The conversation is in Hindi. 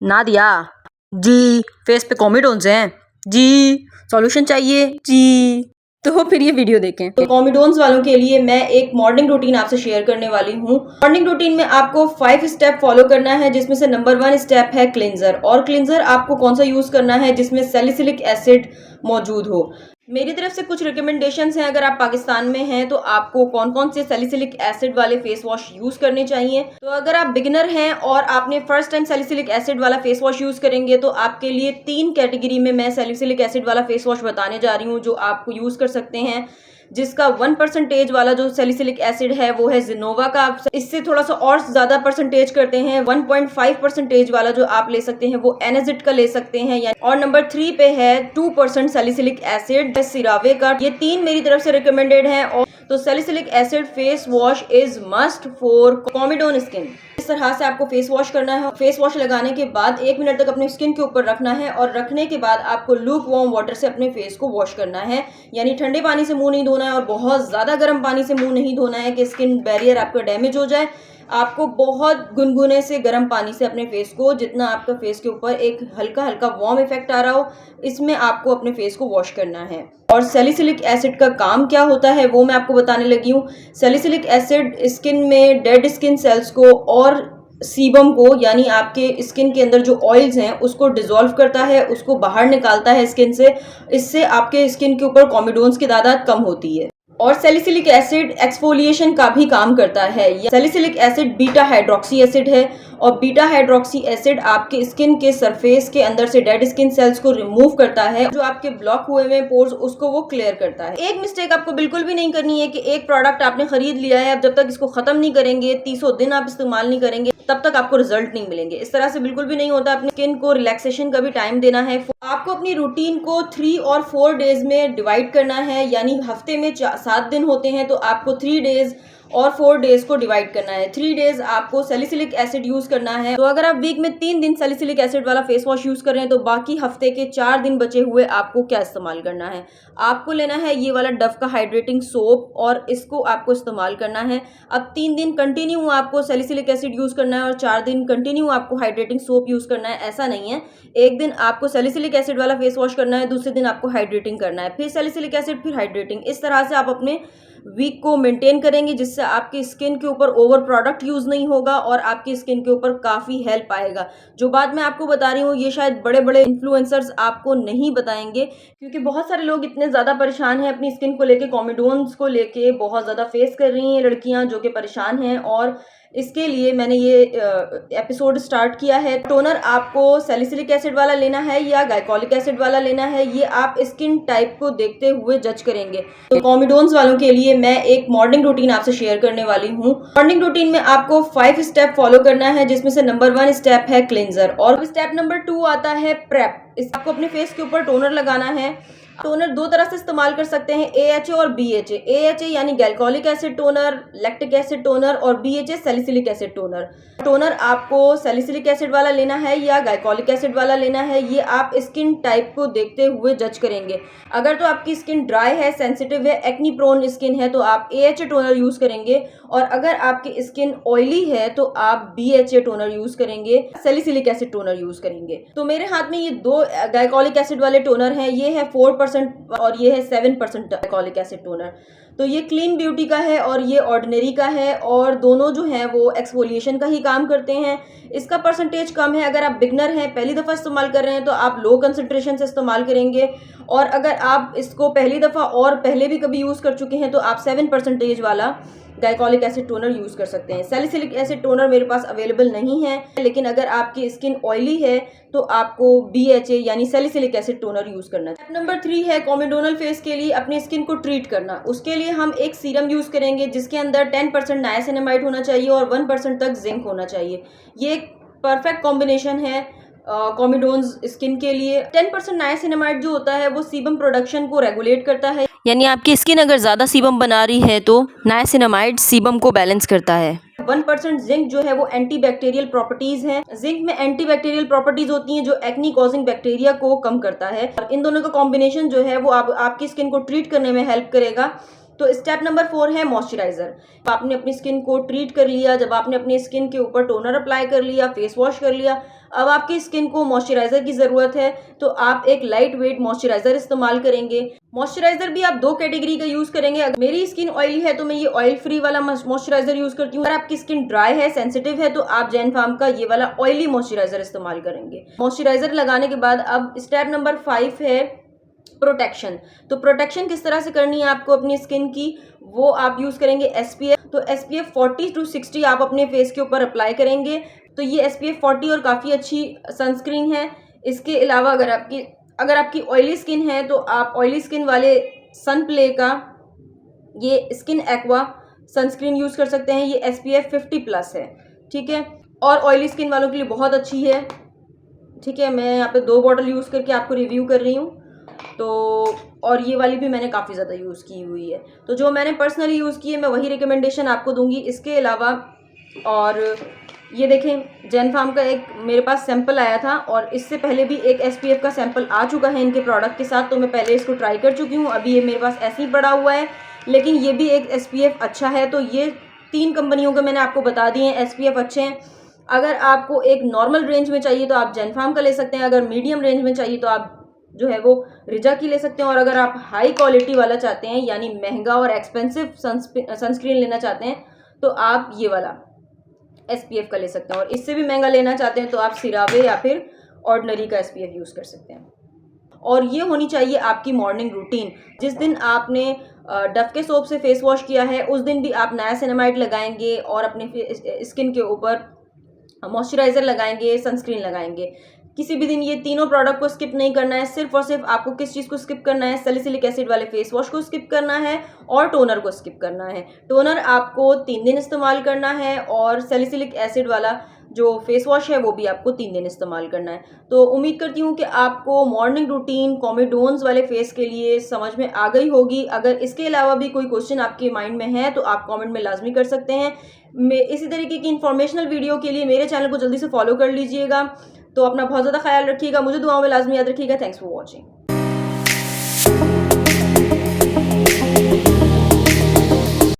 नादिया जी, फेस पे कॉमिडोन्स हैं जी, सॉल्यूशन चाहिए जी। तो फिर ये वीडियो देखें। तो कॉमिडोन्स वालों के लिए मैं एक मॉर्निंग रूटीन आपसे शेयर करने वाली हूँ। मॉर्निंग रूटीन में आपको 5 स्टेप फॉलो करना है, जिसमें से नंबर 1 स्टेप है क्लिंजर। और क्लिंजर आपको कौन सा यूज करना है, जिसमें सैलिसिलिक एसिड मौजूद हो। मेरी तरफ से कुछ रिकमेंडेशंस हैं। अगर आप पाकिस्तान में हैं तो आपको कौन कौन से सैलिसिलिक एसिड वाले फेस वॉश यूज करने चाहिए। तो अगर आप बिगिनर हैं और आपने फर्स्ट टाइम सैलिसिलिक एसिड वाला फेस वॉश यूज करेंगे, तो आपके लिए 3 कैटेगरी में मैं सैलिसिलिक एसिड वाला फेस वॉश बताने जा रही हूँ, जो आपको यूज कर सकते हैं। जिसका 1% वाला जो सैलिसिलिक एसिड है वो है जिनोवा का। आप इससे थोड़ा सा और ज्यादा परसेंटेज करते हैं, 1.5% वाला जो आप ले सकते हैं वो एनाजिट का ले सकते हैं। और नंबर 3 पे है 2% सैलिसिलिक एसिड सिरावे का। ये 3 मेरी तरफ से रिकमेंडेड है। और तो salicylic acid face wash is must for comedone skin. इस तरह से आपको फेस वॉश करना है। फेस वॉश लगाने के बाद 1 मिनट तक अपने स्किन के ऊपर रखना है, और रखने के बाद आपको लूक वार्म वाटर से अपने फेस को वॉश करना है। यानी ठंडे पानी से मुंह नहीं धोना है और बहुत ज्यादा गर्म पानी से मुंह नहीं धोना है कि स्किन बैरियर आपका डैमेज हो जाए। आपको बहुत गुनगुने से गर्म पानी से अपने फेस को, जितना आपका फेस के ऊपर एक हल्का हल्का वार्म इफेक्ट आ रहा हो, इसमें आपको अपने फेस को वॉश करना है। और सैलिसिलिक एसिड का काम क्या होता है वो मैं आपको बताने लगी हूँ। सैलिसिलिक एसिड स्किन में डेड स्किन सेल्स को और सीबम को, यानी आपके स्किन के अंदर जो ऑयल्स हैं उसको डिसॉल्व करता है, उसको बाहर निकालता है स्किन से। इससे आपके स्किन के ऊपर कॉमिडोन्स की तादाद कम होती है। और सैलिसिलिक एसिड एक्सफोलिएशन का भी काम करता है। Salicylic acid beta hydroxy acid है, और बीटा हाइड्रोक्सी एसिड आपके स्किन के सरफेस के अंदर से डेड स्किन सेल्स को रिमूव करता है, जो आपके ब्लॉक हुए हुए पोर्स उसको वो क्लियर करता है। एक मिस्टेक आपको बिल्कुल भी नहीं करनी है कि एक प्रोडक्ट आपने खरीद लिया है, अब जब तक इसको खत्म नहीं करेंगे, 300 दिन आप इस्तेमाल नहीं करेंगे, तब तक आपको रिजल्ट नहीं मिलेंगे। इस तरह से बिल्कुल भी नहीं होता। अपनी स्किन को रिलैक्सेशन का भी टाइम देना है। आपको अपनी रूटीन को 3 और 4 डेज में डिवाइड करना है, यानी हफ्ते में 7 दिन होते हैं, तो आपको 3 डेज और 4 डेज को डिवाइड करना है। 3 डेज आपको सैलिसिलिक एसिड यूज करना है। तो अगर आप वीक में 3 दिन सैलिसिलिक एसिड वाला फेस वॉश यूज कर रहे हैं, तो बाकी हफ्ते के 4 दिन बचे हुए आपको क्या इस्तेमाल करना है। आपको लेना है ये वाला डव का हाइड्रेटिंग सोप, और इसको आपको इस्तेमाल करना है। अब 3 दिन कंटिन्यू आपको सैलिसिलिक एसिड यूज करना है और 4 दिन कंटिन्यू आपको हाइड्रेटिंग सोप यूज करना है, ऐसा नहीं है। एक दिन आपको सैलिसिलिक एसिड वाला फेस वॉश करना है, दूसरे दिन आपको हाइड्रेटिंग करना है, फिर सैलिसिलिक एसिड, फिर हाइड्रेटिंग। इस तरह से आप अपने वीक को मेंटेन करेंगे, जिससे आपकी स्किन के ऊपर ओवर प्रोडक्ट यूज नहीं होगा और आपकी स्किन के ऊपर काफी हेल्प आएगा। जो बात मैं आपको बता रही हूँ ये शायद बड़े बड़े इन्फ्लुएंसर्स आपको नहीं बताएंगे, क्योंकि बहुत सारे लोग इतने ज्यादा परेशान हैं अपनी स्किन को लेके, कॉमिडोन्स को लेके बहुत ज्यादा फेस कर रही हैं लड़कियां जो कि परेशान हैं। और इसके लिए मैंने ये एपिसोड स्टार्ट किया है। टोनर आपको सैलिसिलिक एसिड वाला लेना है या ग्लाइकोलिक एसिड वाला लेना है, ये आप स्किन टाइप को देखते हुए जज करेंगे। तो कॉमिडोन्स वालों के लिए मैं एक मॉर्निंग रूटीन आपसे शेयर करने वाली हूँ। मॉर्निंग रूटीन में आपको 5 स्टेप फॉलो करना है, जिसमें से नंबर 1 स्टेप है क्लिंजर, और स्टेप नंबर 2 आता है प्रेप। आपको अपने फेस के ऊपर टोनर लगाना है। टोनर 2 तरह से इस्तेमाल कर सकते हैं, AHA और BHA। AHA यानी glycolic acid toner, lactic acid toner, और BHA salicylic acid toner. Toner आपको सैलिसिलिक एसिड वाला लेना है या ग्लाइकोलिक एसिड वाला लेना है, ये आप स्किन टाइप को देखते हुए जज करेंगे। अगर तो आपकी स्किन ड्राई है, सेंसिटिव है, एक्नी प्रोन स्किन है, तो आप AHA टोनर यूज करेंगे। और अगर आपकी स्किन ऑयली है तो आप BHA टोनर यूज करेंगे, सैलिसिलिक एसिड टोनर यूज करेंगे। तो मेरे हाथ में ये 2 ग्लाइकोलिक एसिड वाले टोनर हैं, ये है 4% और ये है 7% ग्लाइकोलिक एसिड टोनर। तो ये क्लीन ब्यूटी का है और ये ऑर्डिनरी का है, और दोनों जो है वो एक्सफोलिएशन का ही काम करते हैं। इसका परसेंटेज कम है। अगर आप बिगनर हैं, पहली दफ़ा इस्तेमाल कर रहे हैं, तो आप लो कंसंट्रेशन से इस्तेमाल करेंगे। और अगर आप इसको पहली दफ़ा और पहले भी कभी यूज़ कर चुके हैं, तो आप 7% वाला ग्लाइकोलिक एसिड टोनर यूज कर सकते हैं। सैलिसिलिक एसिड टोनर मेरे पास अवेलेबल नहीं है, लेकिन अगर आपकी स्किन ऑयली है तो आपको BHA यानी सैलिसिलिक एसिड टोनर यूज करना है। स्टेप नंबर 3 है कॉमिडोनल फेस के लिए अपनी स्किन को ट्रीट करना। उसके लिए हम एक सीरम यूज करेंगे, जिसके अंदर 10% नायासिनामाइड होना चाहिए और 1% तक जिंक होना चाहिए। ये एक परफेक्ट कॉम्बिनेशन है कॉमिडोन्स स्किन के लिए। 10% नायासिनामाइड जो होता है वो सीबम प्रोडक्शन को रेगुलेट करता है, यानी आपकी स्किन अगर ज़्यादा सीबम बना रही है तो नायासिनामाइड सीबम को बैलेंस करता है। 1% जिंक जो है वो एंटीबैक्टीरियल प्रॉपर्टीज हैं। जिंक में एंटीबैक्टीरियल प्रॉपर्टीज होती हैं जो एक्नी कॉजिंग बैक्टीरिया को कम करता है, और इन दोनों का कॉम्बिनेशन जो है वो आपकी स्किन को ट्रीट करने में हेल्प करेगा। तो स्टेप नंबर 4 है मॉइस्चराइज़र। आपने अपनी स्किन को ट्रीट कर लिया, जब आपने अपनी स्किन के ऊपर टोनर अप्लाई कर लिया, फेस वॉश कर लिया, अब आपकी स्किन को मॉइस्चराइज़र की ज़रूरत है, तो आप एक लाइट वेट मॉइस्चराइज़र इस्तेमाल करेंगे। मॉइस्चराइज़र भी आप 2 कैटेगरी का यूज़ करेंगे। अगर मेरी स्किन ऑयली है तो मैं ये ऑयल फ्री वाला मॉइस्चराइज़र यूज़ करती हूँ। अगर आपकी स्किन ड्राई है, सेंसिटिव है, तो आप जैन फार्म का ये वाला ऑयली मॉइस्चराइज़र इस्तेमाल करेंगे। मॉइस्चराइज़र लगाने के बाद अब स्टेप नंबर 5 है प्रोटेक्शन। तो प्रोटेक्शन किस तरह से करनी है आपको अपनी स्किन की, वो आप यूज़ करेंगे SPF। तो SPF 40 to 60 आप अपने फेस के ऊपर अप्लाई करेंगे। तो ये SPF 40 और काफ़ी अच्छी सनस्क्रीन है। इसके अलावा अगर आपकी ऑयली स्किन है तो आप ऑयली स्किन वाले सनप्ले का ये स्किन एक्वा सनस्क्रीन यूज़ कर सकते हैं। ये SPF 50+ है, ठीक है, और ऑयली स्किन वालों के लिए बहुत अच्छी है, ठीक है। मैं यहाँ पे 2 बॉटल यूज़ करके आपको रिव्यू कर रही हूँ। तो और ये वाली भी मैंने काफ़ी ज़्यादा यूज़ की हुई है। तो जो मैंने पर्सनली यूज़ की है मैं वही रिकमेंडेशन आपको दूंगी। इसके अलावा और ये देखें, जैन फार्म का एक मेरे पास सैंपल आया था और इससे पहले भी एक SPF का सैंपल आ चुका है इनके प्रोडक्ट के साथ, तो मैं पहले इसको ट्राई कर चुकी हूँ। अभी ये मेरे पास ऐसे ही पड़ा हुआ है, लेकिन ये भी एक SPF अच्छा है। तो ये 3 कंपनियों के मैंने आपको बता दिए हैं, SPF अच्छे हैं। अगर आपको एक नॉर्मल रेंज में चाहिए तो आप जैन फार्म का ले सकते हैं। अगर मीडियम रेंज में चाहिए तो आप जो है वो रिजा की ले सकते हैं। और अगर आप हाई क्वालिटी वाला चाहते हैं, यानी महंगा और एक्सपेंसिव सनस्क्रीन लेना चाहते हैं, तो आप ये वाला SPF का ले सकते हैं। और इससे भी महंगा लेना चाहते हैं तो आप सिरावे या फिर ऑर्डिनरी का SPF यूज़ कर सकते हैं। और ये होनी चाहिए आपकी मॉर्निंग रूटीन। जिस दिन आपने डव के सोप से फेस वॉश किया है उस दिन भी आप नायासिनामाइड लगाएंगे और अपने स्किन के ऊपर मॉइस्चराइज़र लगाएंगे, सनस्क्रीन लगाएंगे। किसी भी दिन ये तीनों प्रोडक्ट को स्किप नहीं करना है। सिर्फ और सिर्फ आपको किस चीज़ को स्किप करना है, सैलिसिलिक एसिड वाले फेस वॉश को स्किप करना है और टोनर को स्किप करना है। टोनर आपको 3 दिन इस्तेमाल करना है और सैलिसिलिक एसिड वाला जो फेस वॉश है वो भी आपको 3 दिन इस्तेमाल करना है। तो उम्मीद करती हूँ कि आपको मॉर्निंग रूटीन कॉमेडोन्स वाले फेस के लिए समझ में आ गई होगी। अगर इसके अलावा भी कोई क्वेश्चन आपके माइंड में है तो आप कमेंट में लाजमी कर सकते हैं। इसी तरीके की इंफॉर्मेशनल वीडियो के लिए मेरे चैनल को जल्दी से फॉलो कर लीजिएगा। तो अपना बहुत ज़्यादा ख्याल रखिएगा, मुझे दुआओं में लाजमी याद रखिएगा। Thanks for watching.